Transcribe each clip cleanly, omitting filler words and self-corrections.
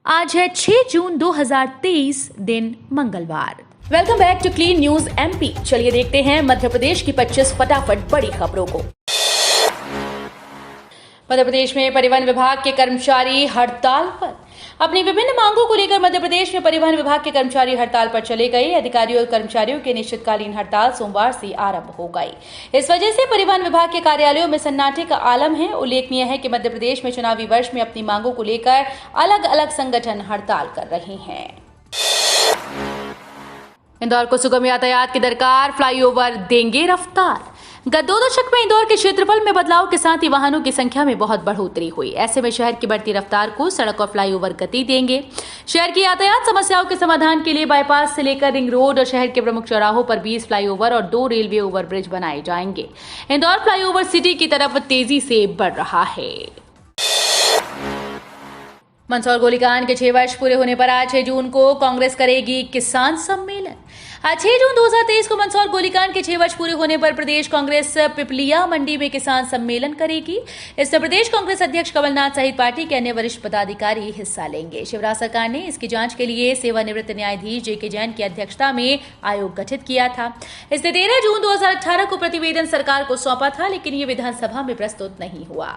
आज है 6 जून 2023, दिन मंगलवार। Welcome back to clean news MP. चलिए देखते हैं मध्य प्रदेश की 25 फटाफट बड़ी खबरों को। मध्य प्रदेश में परिवहन विभाग के कर्मचारी हड़ताल पर। अपनी विभिन्न मांगों को लेकर मध्य प्रदेश में परिवहन विभाग के कर्मचारी हड़ताल पर चले गए। अधिकारियों और कर्मचारियों की अनिश्चितकालीन हड़ताल सोमवार से आरंभ हो गई। इस वजह से परिवहन विभाग के कार्यालयों में सन्नाटे का आलम है। उल्लेखनीय है कि मध्य प्रदेश में चुनावी वर्ष में अपनी मांगों को लेकर अलग अलग संगठन हड़ताल कर रहे हैं। इंदौर को सुगम यातायात की दरकार, फ्लाईओवर देंगे रफ्तार। गत 2 दशक में इंदौर के क्षेत्रफल में बदलाव के साथ ही वाहनों की संख्या में बहुत बढ़ोतरी हुई। ऐसे में शहर की बढ़ती रफ्तार को सड़क और फ्लाईओवर गति देंगे। शहर की यातायात समस्याओं के समाधान के लिए बाईपास से लेकर रिंग रोड और शहर के प्रमुख चौराहों पर 20 फ्लाईओवर और 2 रेलवे ओवरब्रिज बनाए जाएंगे। इंदौर फ्लाईओवर सिटी की तरफ तेजी से बढ़ रहा है। मंदसौर गोलीकांड के 6 वर्ष पूरे होने पर आज 6 जून को कांग्रेस करेगी किसान सम्मेलन। आज 6 जून 2023 को मंदसौर गोलीकांड के 6 वर्ष पूरे होने पर प्रदेश कांग्रेस पिपलिया मंडी में किसान सम्मेलन करेगी। इसमें प्रदेश कांग्रेस अध्यक्ष कमलनाथ सहित पार्टी के अन्य वरिष्ठ पदाधिकारी हिस्सा लेंगे। शिवराज सरकार ने इसकी जांच के लिए सेवानिवृत्त न्यायाधीश जेके जैन की अध्यक्षता में आयोग गठित किया था। इसने 13 जून 2018 को प्रतिवेदन सरकार को सौंपा था, लेकिन ये विधानसभा में प्रस्तुत नहीं हुआ।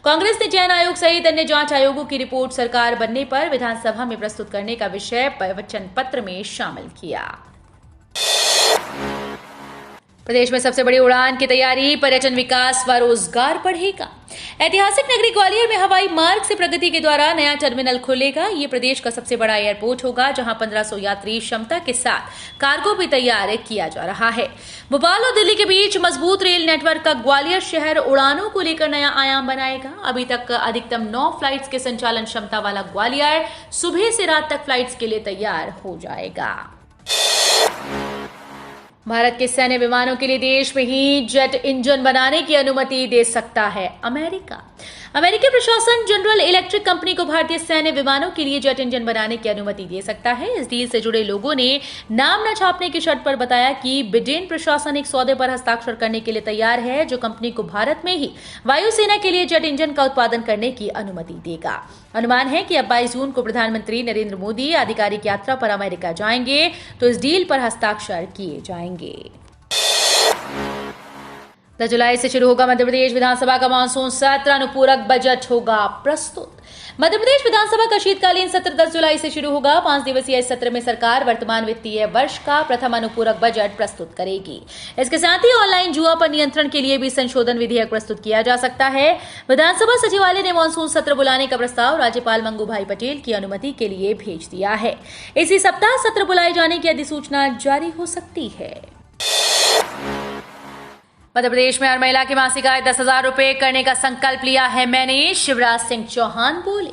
कांग्रेस ने जैन आयोग सहित अन्य जांच आयोगों की रिपोर्ट सरकार बनने पर विधानसभा में प्रस्तुत करने का विषय वचन पत्र में शामिल किया। प्रदेश में सबसे बड़ी उड़ान की तैयारी, पर्यटन विकास व रोजगार बढ़ेगा। ऐतिहासिक नगरी ग्वालियर में हवाई मार्ग से प्रगति के द्वारा नया टर्मिनल खुलेगा। ये प्रदेश का सबसे बड़ा एयरपोर्ट होगा, जहां 1500 यात्री क्षमता के साथ कार्गो भी तैयार किया जा रहा है। भोपाल और दिल्ली के बीच मजबूत रेल नेटवर्क का ग्वालियर शहर उड़ानों को लेकर नया आयाम बनाएगा। अभी तक अधिकतम 9 फ्लाइट्स के संचालन क्षमता वाला ग्वालियर सुबह से रात तक फ्लाइट्स के लिए तैयार हो जाएगा। भारत के सैन्य विमानों के लिए देश में ही जेट इंजन बनाने की अनुमति दे सकता है अमेरिका। अमेरिकी प्रशासन जनरल इलेक्ट्रिक कंपनी को भारतीय सैन्य विमानों के लिए जेट इंजन बनाने की अनुमति दे सकता है। इस डील से जुड़े लोगों ने नाम न छापने की शर्त पर बताया कि बिडेन प्रशासन एक सौदे पर हस्ताक्षर करने के लिए तैयार है, जो कंपनी को भारत में ही वायुसेना के लिए जेट इंजन का उत्पादन करने की अनुमति देगा। अनुमान है कि अब 22 जून को प्रधानमंत्री नरेंद्र मोदी आधिकारिक यात्रा पर अमेरिका जाएंगे, तो इस डील पर हस्ताक्षर किए जाएंगे। 10 जुलाई से शुरू होगा मध्य प्रदेश विधानसभा का मानसून सत्र, अनुपूरक बजट होगा प्रस्तुत। मध्य प्रदेश विधानसभा का शीतकालीन सत्र 10 जुलाई से शुरू होगा। 5 दिवसीय इस सत्र में सरकार वर्तमान वित्तीय वर्ष का प्रथम अनुपूरक बजट प्रस्तुत करेगी। इसके साथ ही ऑनलाइन जुआ पर नियंत्रण के लिए भी संशोधन विधेयक प्रस्तुत किया जा सकता है। विधानसभा सचिवालय ने मानसून सत्र बुलाने का प्रस्ताव राज्यपाल मंगू भाई पटेल की अनुमति के लिए भेज दिया है। इसी सप्ताह सत्र बुलाए जाने की अधिसूचना जारी हो सकती है। मध्य प्रदेश में हर महिला की मासिक आय 10,000 रुपए करने का संकल्प लिया है मैंने, शिवराज सिंह चौहान बोले।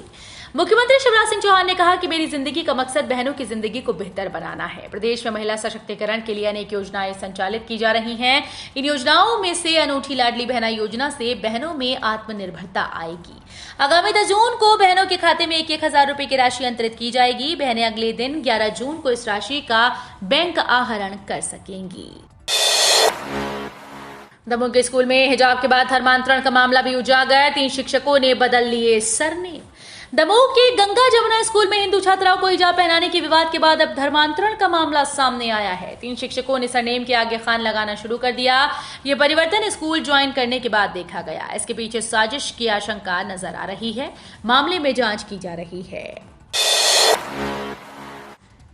मुख्यमंत्री शिवराज सिंह चौहान ने कहा कि मेरी जिंदगी का मकसद बहनों की जिंदगी को बेहतर बनाना है। प्रदेश में महिला सशक्तिकरण के लिए अनेक योजनाएं संचालित की जा रही हैं। इन योजनाओं में से अनूठी लाडली बहना योजना से बहनों में आत्मनिर्भरता आएगी। आगामी 10 जून को बहनों के खाते में 1,000 रुपए की राशि अंतरित की जाएगी। बहनें अगले दिन 11 जून को इस राशि का बैंक आहरण कर सकेंगी। दमोह के स्कूल में हिजाब के बाद धर्मांतरण का मामला भी उजागर, 3 शिक्षकों ने बदल लिए सरनेम। दमोह के गंगा जमुना स्कूल में हिंदू छात्राओं को हिजाब पहनाने के विवाद के बाद अब धर्मांतरण का मामला सामने आया है। 3 शिक्षकों ने सरनेम के आगे खान लगाना शुरू कर दिया। यह परिवर्तन स्कूल ज्वाइन करने के बाद देखा गया। इसके पीछे साजिश की आशंका नजर आ रही है। मामले में जांच की जा रही है।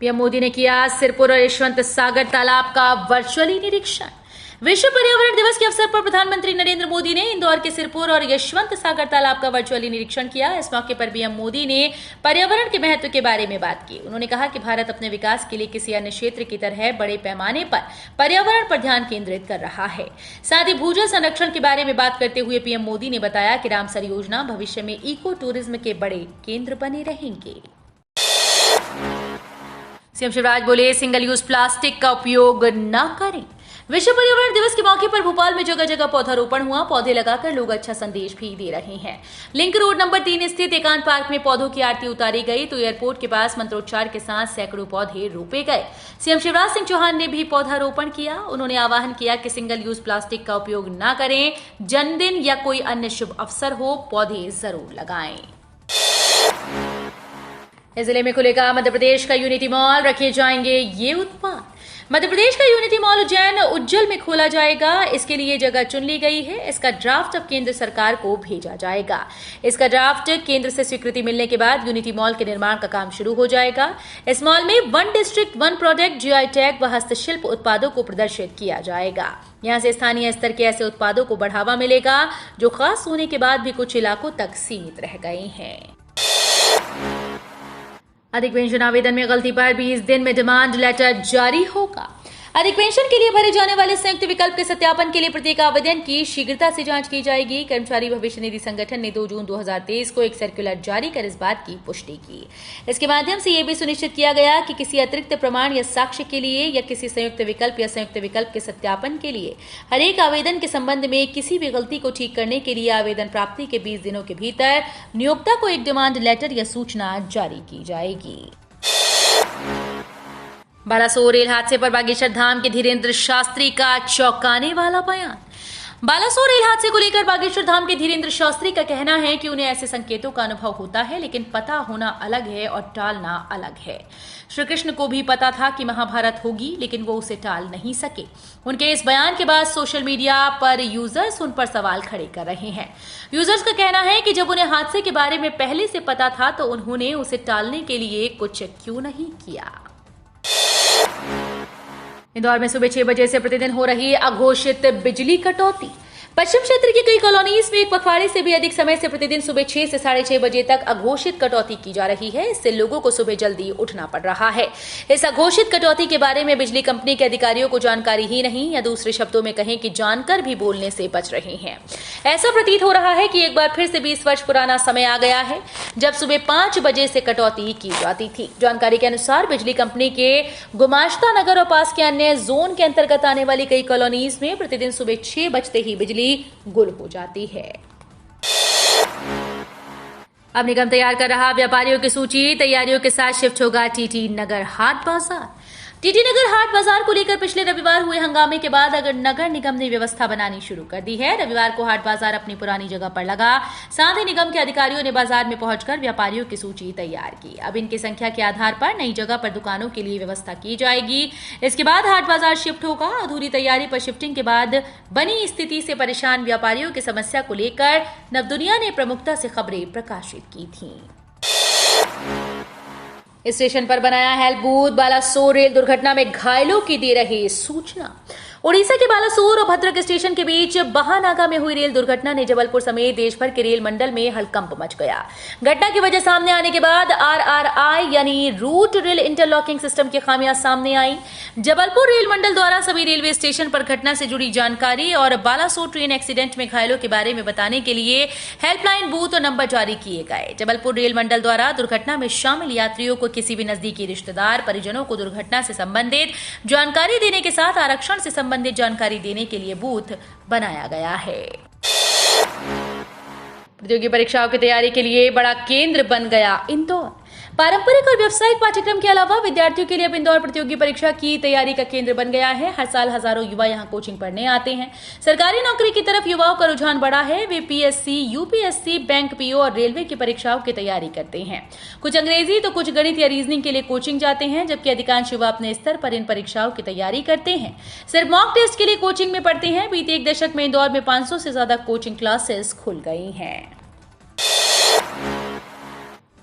पीएम मोदी ने किया सिरपुर और यशवंत सागर तालाब का वर्चुअली निरीक्षण। विश्व पर्यावरण दिवस के अवसर पर प्रधानमंत्री नरेंद्र मोदी ने इंदौर के सिरपुर और यशवंत सागर तालाब का वर्चुअली निरीक्षण किया। इस मौके पर पीएम मोदी ने पर्यावरण के महत्व के बारे में बात की। उन्होंने कहा कि भारत अपने विकास के लिए किसी अन्य क्षेत्र की तरह बड़े पैमाने पर पर्यावरण पर ध्यान केंद्रित कर रहा है। साथ ही भूजल संरक्षण के बारे में बात करते हुए पीएम मोदी ने बताया कि रामसर योजना भविष्य में इको टूरिज्म के बड़े केंद्र बने रहेंगे। सीएम शिवराज बोले, सिंगल यूज प्लास्टिक का उपयोग न करें। विश्व पर्यावरण दिवस के मौके पर भोपाल में जगह जगह पौधारोपण हुआ। पौधे लगाकर लोग अच्छा संदेश भी दे रहे हैं। लिंक रोड नंबर 3 स्थित एकांत पार्क में पौधों की आरती उतारी गई, तो एयरपोर्ट के पास मंत्रोच्चार के साथ सैकड़ों पौधे रोपे गए। सीएम शिवराज सिंह चौहान ने भी पौधारोपण किया। उन्होंने आह्वान किया कि सिंगल यूज प्लास्टिक का उपयोग न करें। जन्मदिन या कोई अन्य शुभ अवसर हो, पौधे जरूर लगाएं। इस जिले में खुलेगा मध्य प्रदेश का यूनिटी मॉल, रखे जाएंगे ये उत्पाद। मध्य प्रदेश का यूनिटी मॉल उज्जैन में खोला जाएगा। इसके लिए जगह चुन ली गई है। इसका ड्राफ्ट अब केंद्र सरकार को भेजा जाएगा। इसका ड्राफ्ट केंद्र से स्वीकृति मिलने के बाद यूनिटी मॉल के निर्माण का काम शुरू हो जाएगा। इस मॉल में 1 डिस्ट्रिक्ट 1 प्रोडक्ट, जीआई टैग व हस्तशिल्प उत्पादों को प्रदर्शित किया जाएगा। यहां से स्थानीय स्तर के ऐसे उत्पादों को बढ़ावा मिलेगा जो खास होने के बाद भी कुछ इलाकों तक सीमित रह गए हैं। अधिक पेंशन आवेदन में गलती पर 20 दिन में डिमांड लेटर जारी होगा। अधिक पेंशन के लिए भरे जाने वाले संयुक्त विकल्प के सत्यापन के लिए प्रत्येक आवेदन की शीघ्रता से जांच की जाएगी। कर्मचारी भविष्य निधि संगठन ने 2 जून 2023 को एक सर्कुलर जारी कर इस बात की पुष्टि की। इसके माध्यम से यह भी सुनिश्चित किया गया कि किसी अतिरिक्त प्रमाण या साक्ष्य के लिए या किसी संयुक्त विकल्प या संयुक्त विकल्प के सत्यापन के लिए हर एक आवेदन के संबंध में किसी भी गलती को ठीक करने के लिए आवेदन प्राप्ति के 20 दिनों के भीतर नियोक्ता को एक डिमांड लेटर या सूचना जारी की जाएगी। बालासोर रेल हादसे पर बागेश्वर धाम के धीरेन्द्र शास्त्री का चौंकाने वाला बयान। बालासोर रेल हादसे को लेकर बागेश्वर धाम के धीरेन्द्र शास्त्री का कहना है कि उन्हें ऐसे संकेतों का अनुभव होता है, लेकिन पता होना अलग है और टालना अलग है। श्री कृष्ण को भी पता था कि महाभारत होगी, लेकिन वो उसे टाल नहीं सके। उनके इस बयान के बाद सोशल मीडिया पर यूजर्स उन पर सवाल खड़े कर रहे हैं। यूजर्स का कहना है कि जब उन्हें हादसे के बारे में पहले से पता था तो उन्होंने उसे टालने के लिए कुछ क्यों नहीं किया। इंदौर में सुबह 6 बजे से प्रतिदिन हो रही अघोषित बिजली कटौती। पश्चिम क्षेत्र की कई कॉलोनीज में एक पखवाड़े से भी अधिक समय से प्रतिदिन सुबह 6 से 6:30 बजे तक अघोषित कटौती की जा रही है। इससे लोगों को सुबह जल्दी उठना पड़ रहा है। इस अघोषित कटौती के बारे में बिजली कंपनी के अधिकारियों को जानकारी ही नहीं, या दूसरे शब्दों में कहें कि जानकर भी बोलने से बच रहे हैं। ऐसा प्रतीत हो रहा है कि एक बार फिर से 20 वर्ष पुराना समय आ गया है जब सुबह 5 बजे से कटौती की जाती थी। जानकारी के अनुसार बिजली कंपनी के गुमाश्ता नगर और पास के अन्य जोन के अंतर्गत आने वाली कई कॉलोनीज में प्रतिदिन सुबह 6 बजते ही बिजली गुल हो जाती है। अब निगम तैयार कर रहा व्यापारियों की सूची। तैयारियों के साथ शिफ्ट होगा टीटी नगर हाट बाजार। टीटी नगर हाट बाजार को लेकर पिछले रविवार हुए हंगामे के बाद अगर नगर निगम ने व्यवस्था बनानी शुरू कर दी है। रविवार को हाट बाजार अपनी पुरानी जगह पर लगा। साथ ही निगम के अधिकारियों ने बाजार में पहुंचकर व्यापारियों की सूची तैयार की। अब इनकी संख्या के आधार पर नई जगह पर दुकानों के लिए व्यवस्था की जाएगी। इसके बाद हाट बाजार शिफ्ट होगा। अधूरी तैयारी पर शिफ्टिंग के बाद बनी स्थिति से परेशान व्यापारियों की समस्या को लेकर नवदुनिया ने प्रमुखता से खबरें प्रकाशित की थी। स्टेशन पर बनाया हेल्प बूथ। बालासोर रेल दुर्घटना में घायलों की दे रही सूचना। ओडिशा के बालासोर और भद्रक स्टेशन के बीच बहानागा में हुई रेल दुर्घटना ने जबलपुर समेत देश भर के रेल मंडल में हड़कंप मच गया। घटना की वजह सामने आने के बाद RRI यानी रूट रेल इंटरलॉकिंग सिस्टम की खामियां सामने आई। जबलपुर रेल मंडल द्वारा सभी रेलवे स्टेशन पर घटना से जुड़ी जानकारी और बालासोर ट्रेन एक्सीडेंट में घायलों के बारे में बताने के लिए हेल्पलाइन बूथ और नंबर जारी किए गए। जबलपुर रेल मंडल द्वारा दुर्घटना में शामिल यात्रियों को किसी भी नजदीकी रिश्तेदार परिजनों को दुर्घटना से संबंधित जानकारी देने के साथ आरक्षण से संबंधित जानकारी देने के लिए बूथ बनाया गया है। प्रतियोगी परीक्षाओं की तैयारी के लिए बड़ा केंद्र बन गया इंदौर। पारंपरिक और व्यावसायिक पाठ्यक्रम के अलावा विद्यार्थियों के लिए अब इंदौर प्रतियोगी परीक्षा की तैयारी का केंद्र बन गया है। हर साल हजारों युवा यहां कोचिंग पढ़ने आते हैं। सरकारी नौकरी की तरफ युवाओं का रुझान बढ़ा है। वे PSC, UPSC, बैंक PO और रेलवे की परीक्षाओं की तैयारी करते हैं। कुछ अंग्रेजी तो कुछ गणित या रीजनिंग के लिए कोचिंग जाते हैं, जबकि अधिकांश युवा अपने स्तर पर इन परीक्षाओं की तैयारी करते हैं। सिर्फ मॉक टेस्ट के लिए कोचिंग में पढ़ते हैं। बीते एक दशक में इंदौर में 500 से ज्यादा कोचिंग क्लासेस खुल गई हैं।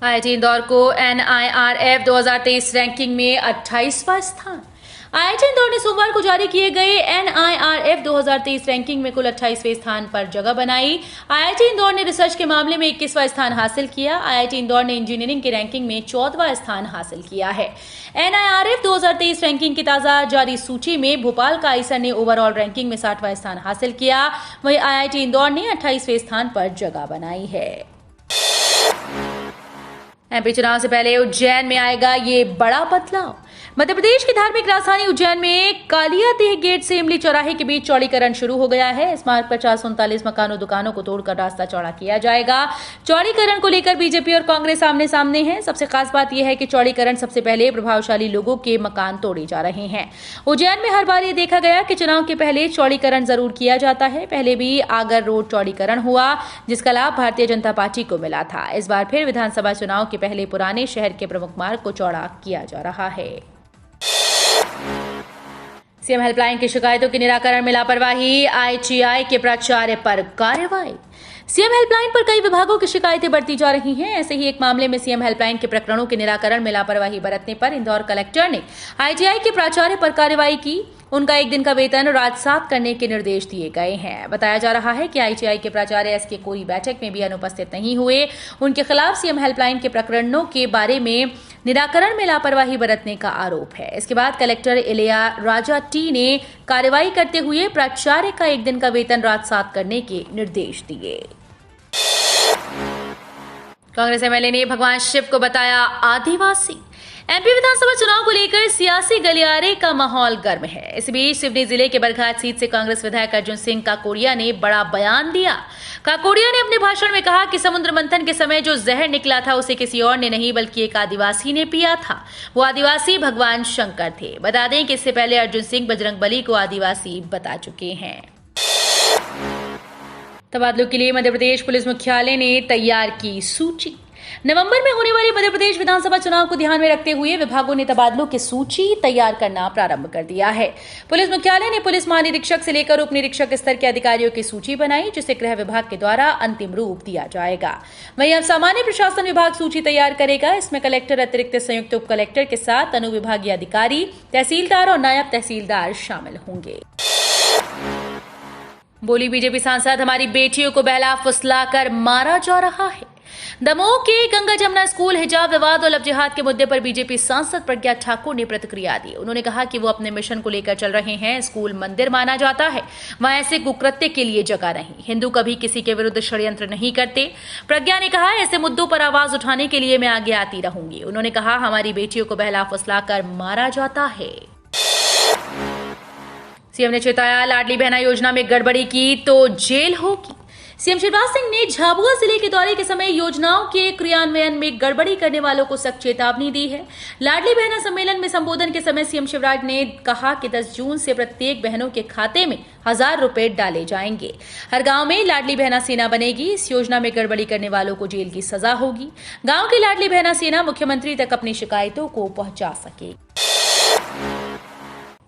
IIT इंदौर को NIRF 2023 रैंकिंग में 28वां स्थान। IIT इंदौर ने सोमवार को जारी किए गए NIRF 2023 रैंकिंग में कुल 28वें स्थान पर जगह बनाई। IIT इंदौर ने रिसर्च के मामले में 21वां स्थान हासिल किया। IIT इंदौर ने इंजीनियरिंग की रैंकिंग में 14वां स्थान हासिल किया है। NIRF 2023 रैंकिंग की ताजा जारी सूची में भोपाल का आईसर ने ओवरऑल रैंकिंग में 60वां स्थान हासिल किया। वहीं IIT इंदौर ने 28वें स्थान पर जगह बनाई है। MP चुनाव से पहले उज्जैन में आएगा ये बड़ा बदलाव। मध्य प्रदेश की धार्मिक राजधानी उज्जैन में कालियादेह गेट से इमली चौराहे के बीच चौड़ीकरण शुरू हो गया है। इस मार्ग पर 439 मकानों दुकानों को तोड़कर रास्ता चौड़ा किया जाएगा। चौड़ीकरण को लेकर बीजेपी और कांग्रेस आमने सामने हैं। सबसे खास बात यह है कि चौड़ीकरण सबसे पहले प्रभावशाली लोगों के मकान तोड़े जा रहे हैं। उज्जैन में हर बार ये देखा गया कि चुनाव के पहले चौड़ीकरण जरूर किया जाता है। पहले भी आगर रोड चौड़ीकरण हुआ, जिसका लाभ भारतीय जनता पार्टी को मिला था। इस बार फिर विधानसभा चुनाव के पहले पुराने शहर के प्रमुख मार्ग को चौड़ा किया जा रहा है। सीएम हेल्पलाइन की शिकायतों के निराकरण में लापरवाही, आईटीआई के प्राचार्य पर कार्रवाई। सीएम हेल्पलाइन पर कई विभागों की शिकायतें बढ़ती जा रही हैं। ऐसे ही एक मामले में सीएम हेल्पलाइन के प्रकरणों के निराकरण में लापरवाही बरतने पर इंदौर कलेक्टर ने आईटीआई के प्राचार्य पर कार्रवाई की। उनका 1 दिन का वेतन राजसात करने के निर्देश दिए गए हैं। बताया जा रहा है कि आईटीआई के प्राचार्य एसके कोरी बैठक में भी अनुपस्थित नहीं हुए। उनके खिलाफ सीएम हेल्पलाइन के प्रकरणों के बारे में निराकरण में लापरवाही बरतने का आरोप है। इसके बाद कलेक्टर इलिया राजा टी ने कार्रवाई करते हुए प्राचार्य का 1 दिन का वेतन राजसात करने के निर्देश दिए। कांग्रेस एमएलए ने भगवान शिव को बताया आदिवासी। एमपी विधानसभा चुनाव को लेकर सियासी गलियारे का माहौल गर्म है। इस बीच सिवनी जिले के बरघाट सीट से कांग्रेस विधायक अर्जुन सिंह काकोड़िया ने बड़ा बयान दिया। काकोड़िया ने अपने भाषण में कहा कि समुद्र मंथन के समय जो जहर निकला था उसे किसी और ने नहीं बल्कि एक आदिवासी ने पिया था। वो आदिवासी भगवान शंकर थे। बता दें कि इससे पहले अर्जुन सिंह बजरंगबली को आदिवासी बता चुके हैं। तबादलों के लिए मध्य प्रदेश पुलिस मुख्यालय ने तैयार की सूची। नवंबर में होने वाले मध्य प्रदेश विधानसभा चुनाव को ध्यान में रखते हुए विभागों ने तबादलों की सूची तैयार करना प्रारंभ कर दिया है। पुलिस मुख्यालय ने पुलिस महानिरीक्षक से लेकर उप निरीक्षक स्तर के अधिकारियों की सूची बनाई, जिसे गृह विभाग के द्वारा अंतिम रूप दिया जाएगा। वहीं अब सामान्य प्रशासन विभाग सूची तैयार करेगा। इसमें कलेक्टर, अतिरिक्त संयुक्त उप कलेक्टर के साथ अनुविभागीय अधिकारी, तहसीलदार और नायब तहसीलदार शामिल होंगे। बोली बीजेपी सांसद, हमारी बेटियों को बहला फुसलाकर मारा जा रहा है। दमोह के गंगा जमुना स्कूल हिजाब विवाद और लव जिहाद के मुद्दे पर बीजेपी सांसद प्रज्ञा ठाकुर ने प्रतिक्रिया दी। उन्होंने कहा कि वो अपने मिशन को लेकर चल रहे हैं। स्कूल मंदिर माना जाता है, वहां ऐसे कुकृत्य के लिए जगह नहीं। हिंदू कभी किसी के विरुद्ध षड्यंत्र नहीं करते। प्रज्ञा ने कहा, ऐसे मुद्दों पर आवाज उठाने के लिए मैं आगे आती रहूंगी। उन्होंने कहा, हमारी बेटियों को बहला फुसलाकर मारा जाता है। सीएम ने चेताया, लाडली बहना योजना में गड़बड़ी की तो जेल होगी। सीएम शिवराज सिंह ने झाबुआ जिले के दौरे के समय योजनाओं के क्रियान्वयन में गड़बड़ी करने वालों को सख्त चेतावनी दी है। लाडली बहना सम्मेलन में संबोधन के समय सीएम शिवराज ने कहा कि 10 जून से प्रत्येक बहनों के खाते में 1000 रुपए डाले जाएंगे। हर गांव में लाडली बहना सेना बनेगी। इस योजना में गड़बड़ी करने वालों को जेल की सजा होगी। गांव की लाडली बहना सेना मुख्यमंत्री तक अपनी शिकायतों को पहुंचा सकेगी।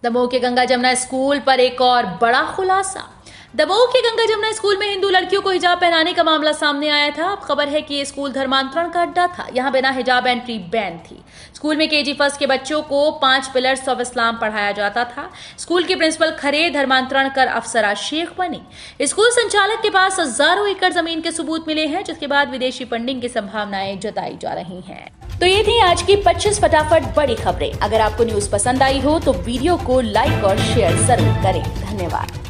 दमोह के गंगा जमुना स्कूल पर एक और बड़ा खुलासा। दमोह के गंगा जमुना स्कूल में हिंदू लड़कियों को हिजाब पहनाने का मामला सामने आया था। अब खबर है कि ये स्कूल धर्मांतरण का अड्डा था। यहाँ बिना हिजाब एंट्री बैन थी। स्कूल में केजी फर्स्ट के बच्चों को 5 पिलर्स ऑफ इस्लाम पढ़ाया जाता था। स्कूल के प्रिंसिपल खरे धर्मांतरण कर अफसरा शेख बने। स्कूल संचालक के पास हजारों एकड़ जमीन के सबूत मिले हैं, जिसके बाद विदेशी फंडिंग की संभावनाएं जताई जा रही हैं। तो ये थी आज की 25 फटाफट बड़ी खबरें। अगर आपको न्यूज पसंद आई हो तो वीडियो को लाइक और शेयर जरूर करें। धन्यवाद।